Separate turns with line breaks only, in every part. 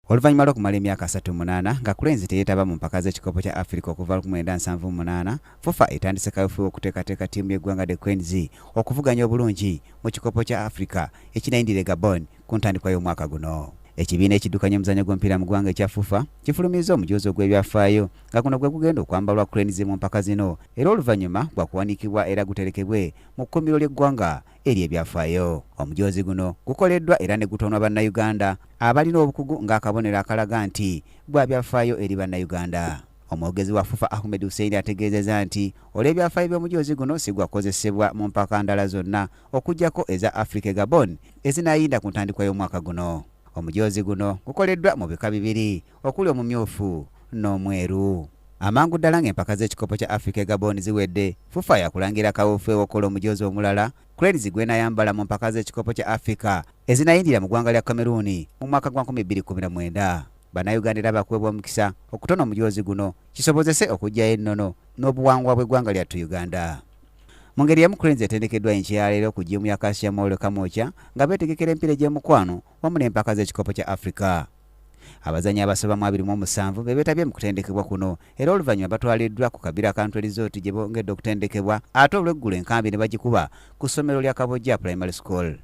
Oluvannyuma lw'okumala emyaka 38 nga Cranes teyeetaba mu mpaka z'ekikopo kya Africa okuva 1978, FUFA etandise kaweefube okuteekateeka ttiimu y'eggwanga The Cranes okuvuganya obulungi mu kikopo kya Africa ekinayindira Gabon ku ntandikwa y'omwaka guno. Ekibiina ekiddukanya omuzannyo gw'omupiira mu ggwanga ekya FUFA kifulumizza omujoozi ogw'ebyafaayo nga guno gwe gugenda okwambalwa Cranes mu mpaka zino, era oluvannyuma gwa kuwanikibwa era guterekebwe mu kkuumiro ly'eggwanga ery'ebyafaayo. Omujoozi guno gukoleddwa era ne gutoonwa bannayuganda abalina obukugu ng'akabonero akalaga nti bwa byafaayo eri bannayuganda. Omwogezi wa FUFA Ahmed Hussein ategeezezza nti olw'ebyafaayo by'omujoozi guno si gwakozesebwa mu mpaka ndala zonna okuggyako eza Africa Gabon ezinayinda ku ntandikwa y'omwaka guno. Omujoozi guno gukoleddwa mu bika bibiri okuli omumyufu n'omweru. Amangu ddala ng'empaka z'ekikopo kya Africa Gabon ziwedde, FUFA yakulangira kaweefube okola omujoozi omulala Cranes gwe nayambala mu mpaka z'ekikopo kya Africa ezinayindira mu ggwanga lya Cameroon mu mwaka gwa 2019. Bannayuganda era bakuweebwa omukisa okutona omujoozi guno kisobozese okuggyayo ennono n'obuwangwa bw'eggwanga lyattu Uganda. Mu ngeri emu Cranes etendekeddwa enki ya leero ku jjiimu ya Kasia Mole Kamwokya nga beetegekera empiira egy'omukwano wamu n'empaka z'ekikopo kya Africa. Abazannyi abasoba mu 27 be beetabye mu kutendekebwa kuno era oluvannyuma batwaliddwa ku Kabira Country Resort gye bongedde okutendekebwa ate olw'eggulo enkambi ne bagikuba ku ssomero lya Kabojja Primary School.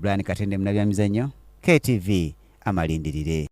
Brian Katende, Munabyamizannyo, KTV, Amalindirire.